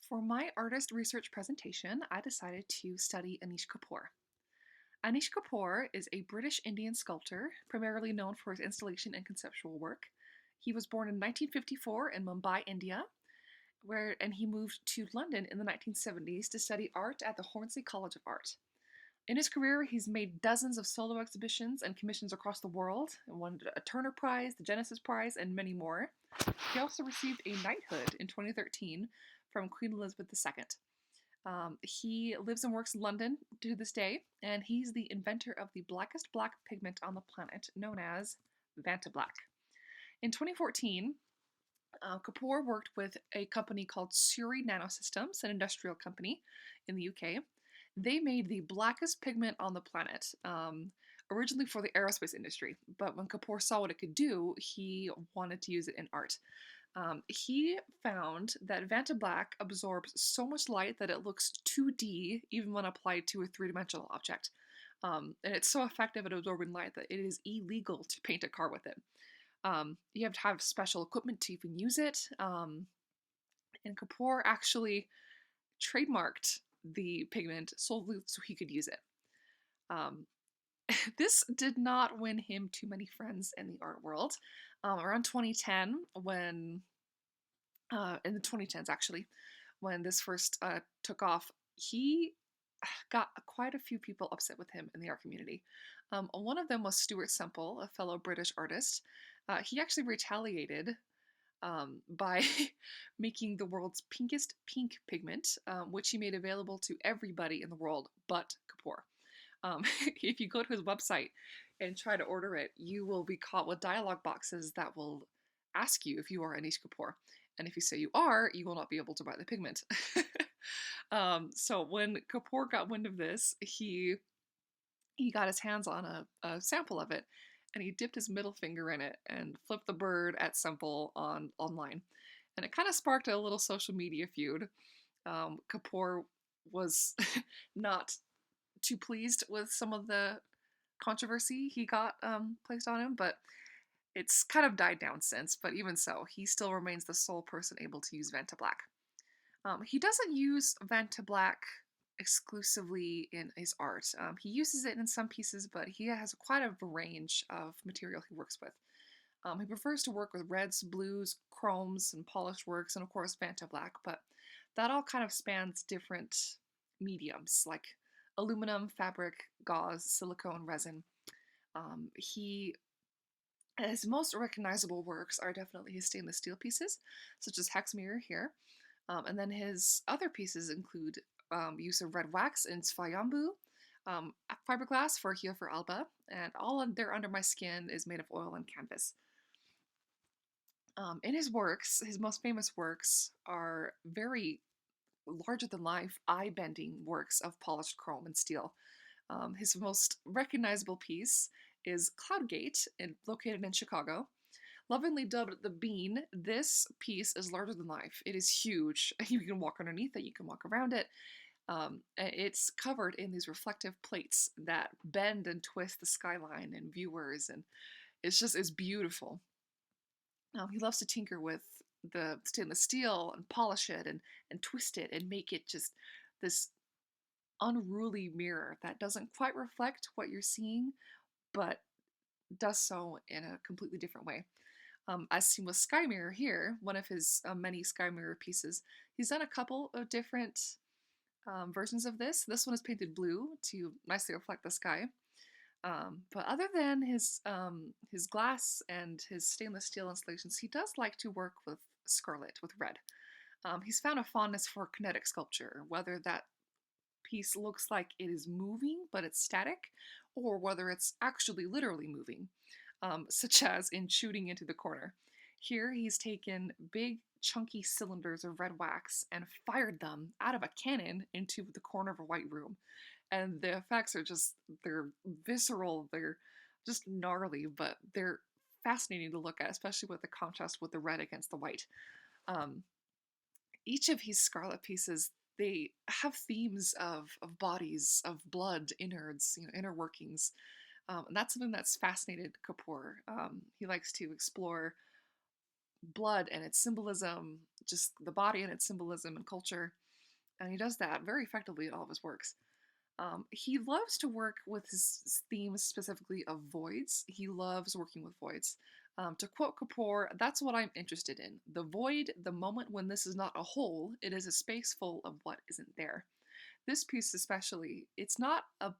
For my artist research presentation, I decided to study Anish Kapoor. Anish Kapoor is a British Indian sculptor, primarily known for his installation and conceptual work. He was born in 1954 in Mumbai, India, and he moved to London in the 1970s to study art at the Hornsey College of Art. In his career, he's made dozens of solo exhibitions and commissions across the world, and won a Turner Prize, the Genesis Prize, and many more. He also received a knighthood in 2013 from Queen Elizabeth II. He lives and works in London to this day, and he's the inventor of the blackest black pigment on the planet, known as Vantablack. In 2014, Kapoor worked with a company called Surrey Nanosystems, an industrial company in the UK. They made the blackest pigment on the planet, originally for the aerospace industry. But when Kapoor saw what it could do, he wanted to use it in art. He found that Vantablack absorbs so much light that it looks 2D even when applied to a three-dimensional object. And it's so effective at absorbing light that it is illegal to paint a car with it. You have to have special equipment to even use it. And Kapoor actually trademarked the pigment solely so he could use it. Um, this did not win him too many friends in the art world. Around 2010, when in the 2010s actually, when this first took off, he got quite a few people upset with him in the art community. One of them was Stuart Semple, a fellow British artist. He actually retaliated by making the world's pinkest pink pigment, which he made available to everybody in the world but Kapoor. If you go to his website and try to order it, you will be caught with dialogue boxes that will ask you if you are Anish Kapoor. And if you say you are, you will not be able to buy the pigment. So when Kapoor got wind of this, he got his hands on a sample of it, and he dipped his middle finger in it and flipped the bird at Semple online. And it kind of sparked a little social media feud. Kapoor was not too pleased with some of the controversy he got placed on him, but it's kind of died down since. But even so, he still remains the sole person able to use Vantablack. He doesn't use Vantablack exclusively in his art. He uses it in some pieces, but he has quite a range of material he works with. He prefers to work with reds, blues, chromes, and polished works, and of course Vantablack, but that all kind of spans different mediums like aluminum, fabric, gauze, silicone, resin. He His most recognizable works are definitely his stainless steel pieces, such as Hex Mirror here. And then his other pieces include use of red wax in Svayambhu, fiberglass for Here for Alba, and all there under my skin is made of oil and canvas. In his works, his most famous works are very larger than life, eye bending works of polished chrome and steel. His most recognizable piece is Cloudgate, located in Chicago. Lovingly dubbed the Bean, this piece is larger than life. It is huge. You can walk underneath it, you can walk around it. It's covered in these reflective plates that bend and twist the skyline and viewers, and it's beautiful. He loves to tinker with the stainless steel and polish it and twist it and make it just this unruly mirror that doesn't quite reflect what you're seeing, but does so in a completely different way. As seen with Sky Mirror here, one of his many Sky Mirror pieces, he's done a couple of different versions of this. This one is painted blue to nicely reflect the sky. But other than his glass and his stainless steel installations, he does like to work with scarlet, with red. He's found a fondness for kinetic sculpture, whether that piece looks like it is moving but it's static, or whether it's actually literally moving, such as in Shooting into the Corner. Here he's taken big chunky cylinders of red wax and fired them out of a cannon into the corner of a white room. And the effects are they're visceral, they're just gnarly, but they're fascinating to look at, especially with the contrast with the red against the white. Um, each of his scarlet pieces, they have themes of bodies, of blood, innards, inner workings. And that's something that's fascinated Kapoor. He likes to explore blood and its symbolism, just the body and its symbolism and culture. And he does that very effectively in all of his works. He loves to work with his themes specifically of voids. He loves working with voids. To quote Kapoor, that's what I'm interested in. The void, the moment when this is not a hole, it is a space full of what isn't there. This piece, especially, it's not a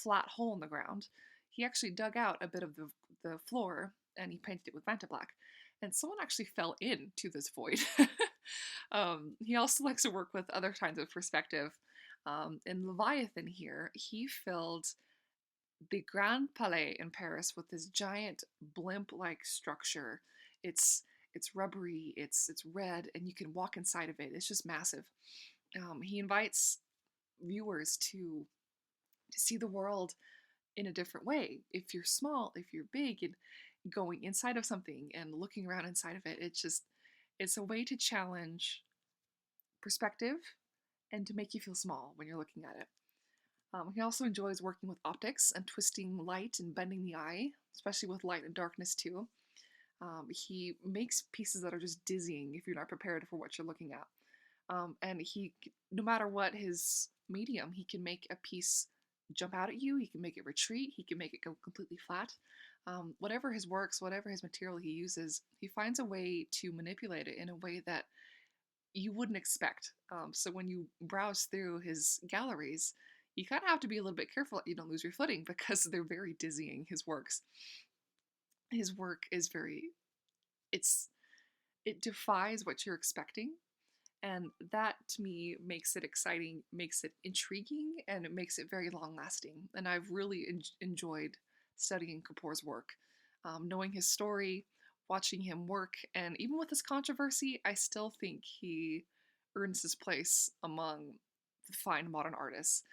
flat hole in the ground. He actually dug out a bit of the floor and he painted it with Vantablack. And someone actually fell into this void. He also likes to work with other kinds of perspective. In Leviathan here, he filled the Grand Palais in Paris with this giant blimp-like structure. It's it's rubbery, it's red, and you can walk inside of it. It's just massive. He invites viewers to see the world in a different way. If you're small, if you're big, and going inside of something and looking around inside of it, it's a way to challenge perspective and to make you feel small when you're looking at it. He also enjoys working with optics and twisting light and bending the eye, especially with light and darkness too. He makes pieces that are just dizzying if you're not prepared for what you're looking at. And no matter what his medium, he can make a piece jump out at you. He can make it retreat. He can make it go completely flat. Whatever his works, whatever his material he uses, he finds a way to manipulate it in a way that you wouldn't expect. So when you browse through his galleries, you kind of have to be a little bit careful that you don't lose your footing because they're very dizzying. His work is very, it's it defies what you're expecting, and that to me makes it exciting, makes it intriguing, and it makes it very long lasting. And I've really enjoyed studying Kapoor's work, knowing his story, watching him work, and even with his controversy, I still think he earns his place among the fine modern artists.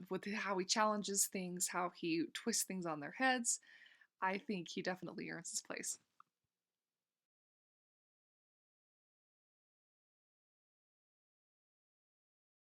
With how he challenges things, how he twists things on their heads, I think he definitely earns his place.